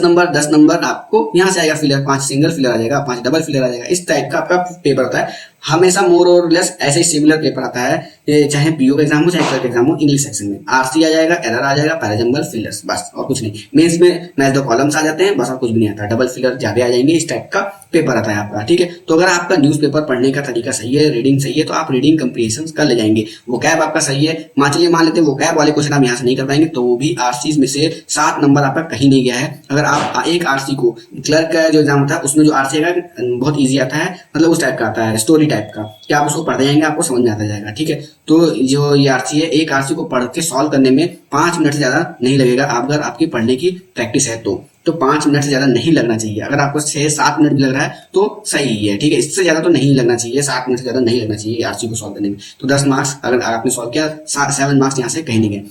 नंबर आपको यहाँ से आएगा फिलर, 5 सिंगल फिलर आ जाएगा, 5 डबल फिलर आ जाएगा। इस टाइप का आपका पेपर होता है, हमेशा मोर और लेस ऐसे ही सिमिलर पेपर आता है, चाहे पीओ का एग्जाम हो चाहे क्लर्क का एग्जाम हो। इंग्लिश सेक्शन में आरसी आ जाएगा, एरर आ जाएगा, पैराजम्बल, फिलर्स, बस और कुछ नहीं। मेंस में मैच दो कॉलम्स आ जाते हैं, बस और कुछ भी नहीं आता, डबल फिलर ज्यादा आ जाएंगे। इस टाइप का पेपर आता है आपका, ठीक है। तो अगर आपका न्यूज़पेपर पढ़ने का तरीका सही है, रीडिंग सही है, तो आप रीडिंग कंप्रीहेंशन कर ले जाएंगे। वोकैब आपका सही है, मान लेते हैं वोकैब वाले क्वेश्चन आप यहाँ से नहीं कर पाएंगे, तो वो भी आरसी में से 7 नंबर आपका कहीं नहीं गया है। अगर आप एक आरसी को, क्लर्क का जो एग्जाम होता है उसमें जो आरसी आएगा बहुत ईजी आता है, मतलब उस टाइप का आता है, स्टोरी टाइप का, कि आप उसको पढ़ते जाएंगे आपको समझ में आता जाएगा, ठीक है। तो जो ये आरसी है, एक आरसी को पढ़ के सॉल्व करने में 5 मिनट से ज्यादा नहीं लगेगा, अगर आपकी पढ़ने की प्रैक्टिस है तो 5 मिनट से ज्यादा नहीं लगना चाहिए। अगर आपको 6-7 मिनट भी लग रहा है तो सही है, ठीक है। इससे ज्यादा तो नहीं लगना चाहिए, 7 मिनट से ज्यादा नहीं लगना चाहिए आरसी को सॉल्व करने में। तो 10 मार्क्स अगर आपने सॉल्व किया, 7 मार्क्स यहाँ से कहीं नहीं गए।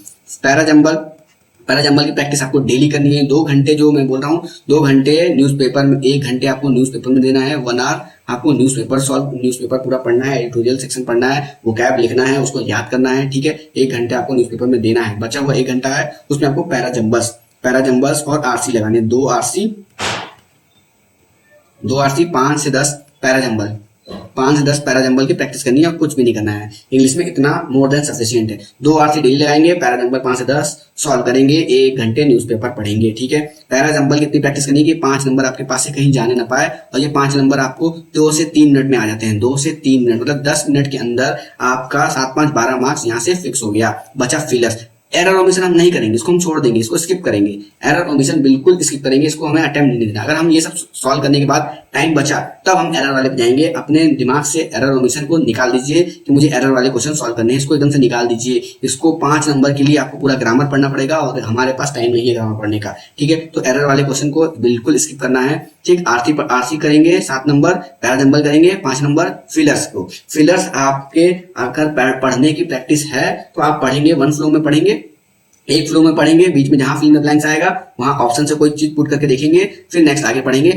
पैराजम्बल की प्रैक्टिस आपको डेली करनी है। 2 घंटे जो मैं बोल रहा हूँ, 2 घंटे न्यूज़पेपर में, 1 घंटे आपको न्यूज़पेपर में देना है, 1 आवर आपको न्यूज़पेपर पूरा पढ़ना है, एडिटोरियल सेक्शन पढ़ना है, वोकैब लिखना है, उसको याद करना है, ठीक है। 1 घंटे आपको न्यूज़पेपर में देना है। बचा हुआ 1 घंटा है, उसमें आपको पैराजम्बल्स और आरसी लगाने, 2 आरसी 5 से 10 पैराजम्बल, 5 से 10 पैराजम्बल की प्रैक्टिस करनी है और कुछ भी नहीं करना है। इंग्लिश में इतना मोर देन सफिशिएंट है। 2 आरसी डेली लगाएंगे, पैराजम्बल 5 से 10 सॉल्व करेंगे, 1 घंटे न्यूज़पेपर पढ़ेंगे, ठीक है। पैराजम्बल कितनी प्रैक्टिस करनी है कि 5 नंबर आपके पास से कहीं जाने ना पाए, और ये 5 नंबर आपको 2 से 3 मिनट में आ जाते हैं। 2 से 3 मिनट मतलब 10 मिनट के अंदर आपका 7-5 12 मार्क्स यहाँ से फिक्स हो गया। बचा फिलर्स, एरर ओमिशन हम नहीं करेंगे, इसको हम छोड़ देंगे, इसको स्किप करेंगे। एरर ओमिशन बिल्कुल स्किप करेंगे, इसको हमें अटेम्प्ट नहीं देना। अगर हम ये सब सॉल्व करने के बाद टाइम बचा तब हम एरर वाले पे जाएंगे। अपने दिमाग से एरर ओमिशन को निकाल दीजिए कि मुझे एरर वाले क्वेश्चन सॉल्व करने हैं, इसको एकदम से निकाल दीजिए। इसको 5 नंबर के लिए आपको पूरा ग्रामर पढ़ना पड़ेगा और हमारे पास टाइम नहीं है ग्रामर पढ़ने का, ठीक है। तो एरर वाले क्वेश्चन को बिल्कुल स्किप करना है, ठीक। आरसी करेंगे 7 नंबर, पैराजंबल करेंगे 5 नंबर, फिलर्स को फिलर्स आपके अगर पढ़ने की प्रैक्टिस है तो आप पढ़ेंगे 1 फ्लो में पढ़ेंगे, एक फ्लो में पढ़ेंगे, बीच में जहां फिल इन द ब्लैंक्स आएगा वहां ऑप्शन से कोई चीज पुट करके देखेंगे, फिर नेक्स्ट आगे पढ़ेंगे।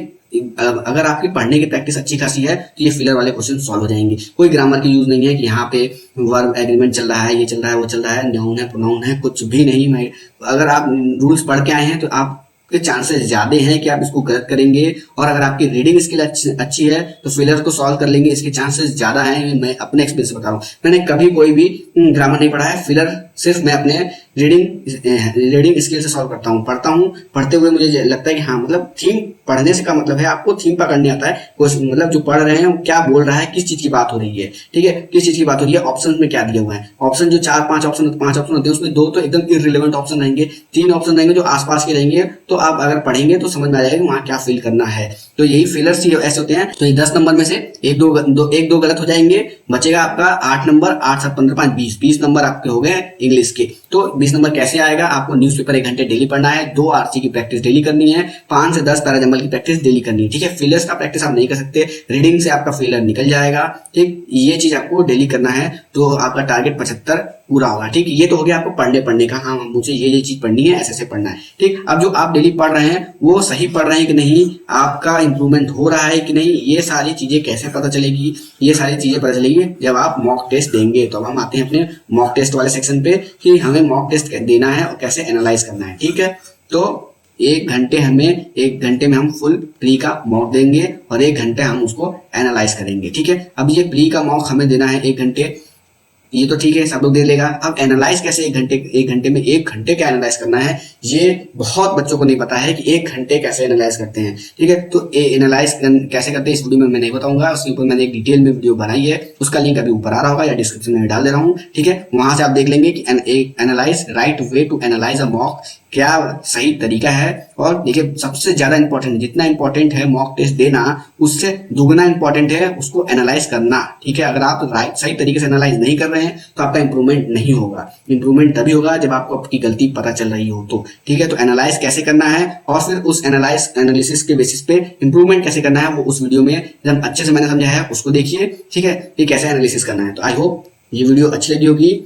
अगर आपकी पढ़ने की प्रैक्टिस अच्छी खासी है तो ये फिलर वाले क्वेश्चन सॉल्व हो जाएंगे। कोई ग्रामर की यूज नहीं है कि यहाँ पे वर्ब एग्रीमेंट चल रहा है, ये चल रहा है, वो चल रहा है, नाउन है, प्रोनाउन है, कुछ भी नहीं। मैं अगर आप रूल्स पढ़ के आए हैं तो आप के चांसेस ज्यादा हैं कि आप इसको गलत करेंगे, और अगर आपकी रीडिंग स्किल अच्छी है तो फिलर को सॉल्व कर लेंगे, इसके चांसेस ज्यादा हैं। मैं अपने एक्सपीरियंस बता रहा हूँ, मैंने कभी कोई भी ग्रामर नहीं पढ़ा है, फिलर सिर्फ मैं अपने रीडिंग स्किल से सॉल्व करता हूँ। पढ़ते हुए मुझे लगता है कि हाँ, मतलब थीम पढ़ने से का मतलब है आपको थीम पकड़ने आता है, मतलब जो पढ़ रहे हैं क्या बोल रहा है, किस चीज की बात हो रही है, ठीक है, किस चीज की बात हो रही है, ऑप्शन में क्या दिया हुआ है। ऑप्शन जो 4-5 ऑप्शन 5 ऑप्शन होते हैं उसमें 2 तो एकदम इररिलेवेंट ऑप्शन रहेंगे, 3 ऑप्शन रहेंगे जो आसपास के रहेंगे, तो आप अगर पढ़ेंगे तो समझ में आ जाएगा कि वहां क्या फिल करना है। तो यही फिलर्स ऐसे होते हैं। तो ये 10 नंबर में से एक दो गलत हो जाएंगे, बचेगा आपका 8 नंबर, 8 7 15 5 20 नंबर आपके हो गए इंग्लिश के। तो 20 नंबर कैसे आएगा, आपको न्यूज़पेपर 1 घंटे डेली पढ़ना है, 2 आरसी की प्रैक्टिस डेली करनी है, 5 से 10 पैराजंबल की प्रैक्टिस डेली करनी है, ठीक है। फिलर्स का प्रैक्टिस आप नहीं कर सकते, रीडिंग से आपका फिलर निकल जाएगा, ठीक। ये चीज आपको डेली करना है तो आपका टारगेट 75 पूरा होगा, ठीक। ये तो हो गया आपको पढ़ने का, हाँ मुझे ये चीज पढ़नी है, ऐसे पढ़ना है, ठीक। अब जो आप डेली पढ़ रहे हैं वो सही पढ़ रहे हैं कि नहीं, आपका इंप्रूवमेंट हो रहा है कि नहीं, ये सारी चीजें कैसे पता चलेगी, ये सारी चीजें पता चलेगी जब आप मॉक टेस्ट देंगे। तो अब हम आते हैं अपने मॉक टेस्ट वाले सेक्शन पे कि हमें मॉक टेस्ट देना है और कैसे एनालाइज करना है, ठीक है। तो 1 घंटे में हम फुल प्री का मॉक देंगे और 1 घंटे हम उसको एनालाइज करेंगे, ठीक है। अब ये प्री का मॉक हमें देना है 1 घंटे, ये तो ठीक है, सब लोग दे लेगा। अब एनालाइज कैसे 1 घंटे में 1 घंटे का एनालाइज करना है, ये बहुत बच्चों को नहीं पता है कि 1 घंटे कैसे एनालाइज करते हैं, ठीक है। तो एनालाइज कैसे करते हैं इस वीडियो में मैं नहीं बताऊंगा, उसके ऊपर मैंने एक डिटेल में वीडियो बनाई है, उसका लिंक अभी ऊपर आ रहा होगा या डिस्क्रिप्शन में डाल दे रहा हूँ, ठीक है। वहां से आप देख लेंगे कि analyse right way to analyse a mock, क्या सही तरीका है। और देखिए सबसे ज्यादा इंपॉर्टेंट, जितना इंपॉर्टेंट है मॉक टेस्ट देना उससे दुगना इंपॉर्टेंट है उसको एनालाइज करना, ठीक है। अगर आप सही तरीके से एनालाइज नहीं कर रहे हैं तो आपका इंप्रूवमेंट नहीं होगा। इंप्रूवमेंट तभी होगा जब आपको आपकी गलती पता चल रही हो तो, ठीक है। तो एनालाइज कैसे करना है और फिर उस एनालिसिस के बेसिस पे इंप्रूवमेंट कैसे करना है वो उस वीडियो में एकदम अच्छे से मैंने समझाया है, उसको देखिए, ठीक है, कि कैसे एनालिसिस करना है। तो आई होप ये वीडियो अच्छी लगी होगी।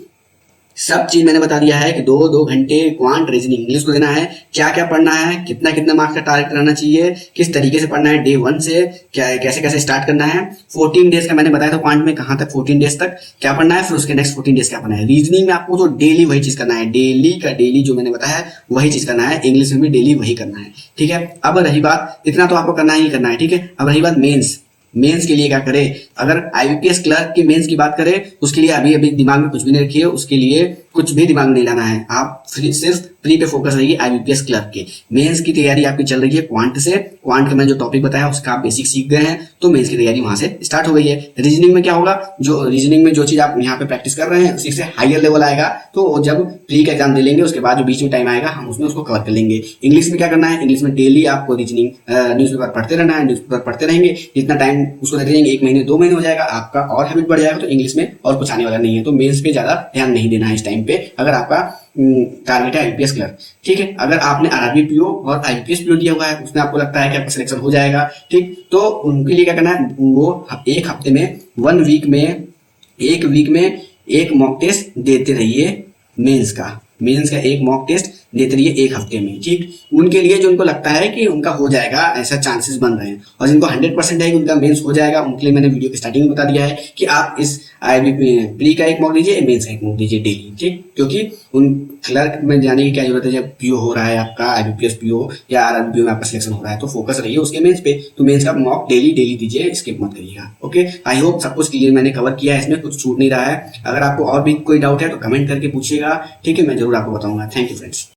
सब चीज मैंने बता दिया है कि 2 घंटे क्वांट रीजनिंग इंग्लिश को देना है, क्या क्या पढ़ना है, कितना मार्क्स का टारगेट रहना चाहिए, किस तरीके से पढ़ना है, डे 1 से क्या कैसे स्टार्ट करना है, 14 डेज का मैंने बताया था क्वांट में कहां तक 14 डेज तक क्या पढ़ना है, फिर उसके नेक्स्ट 14 डेज क्या पढ़ना है। रीजनिंग में आपको तो डेली वही चीज करना है, डेली जो मैंने बताया वही चीज करना है, इंग्लिश में भी डेली वही करना है, ठीक है। अब रही बात, इतना तो आपको करना ही करना है, ठीक है। अब रही बात मेंस के लिए क्या करें। अगर आईबीपीएस क्लर्क के मेंस की बात करें उसके लिए अभी दिमाग में कुछ भी नहीं रखिए, उसके लिए कुछ भी दिमाग में नहीं लाना है, आप सिर्फ प्री पे फोकस रहिए। आईबीपीएस क्लर्क के मेंस की तैयारी आपकी चल रही है क्वांट से, क्वांट का मैंने जो टॉपिक बताया उसका आप बेसिक सीख गए हैं तो मेंस की तैयारी वहां से स्टार्ट हो गई है। रीजनिंग में क्या होगा, जो रीजनिंग में जो चीज आप यहाँ पे प्रैक्टिस कर रहे हैं उसी से हायर लेवल आएगा, तो जब प्री का एग्जाम दे लेंगे उसके बाद जो बीच में टाइम आएगा हम उसमें उसको कवर कर लेंगे। इंग्लिश में क्या करना है, इंग्लिश में डेली आपको रीजनिंग न्यूज़पेपर पढ़ते रहना है, न्यूज़पेपर पढ़ते रहेंगे, जितना टाइम उसको देते रहेंगे 1 महीने 2 महीने हो जाएगा, आपका और हैबिट बढ़ जाएगा, तो इंग्लिश में और कुछ आने वाला नहीं है। तो मेंस पे ज्यादा ध्यान नहीं देना है इस टाइम पे अगर आपका टारगेट है आईपीएस क्लर्क, ठीक है। अगर आपने आरआरबी पीओ और आईपीएस पीओ दिया हुआ है उसमें आपको लगता है कि आपका सिलेक्शन हो जाएगा, ठीक, तो उनके लिए क्या करना है, वो 1 हफ्ते में 1 वीक में एक मॉक टेस्ट देते रहिए। मेंस का एक मॉक टेस्ट देते रहिए 1 हफ्ते में, ठीक। उनके लिए जो उनको लगता है कि उनका हो जाएगा ऐसा चांसेस बन रहे हैं, और जिनको 100% है कि उनका मेंस हो जाएगा उनके लिए मैंने वीडियो की स्टार्टिंग में बता दिया है कि आप इस प्री का 1 मॉक दीजिए, मेंस का 1 मॉक दीजिए डेली, ठीक। क्योंकि उन क्लर्क में जाने की क्या जरूरत है, जब पीओ हो रहा है आपका आईबीपीएस पीओ या आरआरबी में आपका सिलेक्शन हो रहा है तो फोकस रहिए उसके मेंस पे। तो मेंस का मॉक डेली दीजिए, स्किप मत करिएगा, ओके। आई होप सब कुछ क्लियर मैंने कवर किया है, इसमें कुछ छूट नहीं रहा है। अगर आपको और भी कोई डाउट है तो कमेंट करके पूछिएगा, ठीक है, मैं जरूर आपको बताऊंगा। Thank you friends.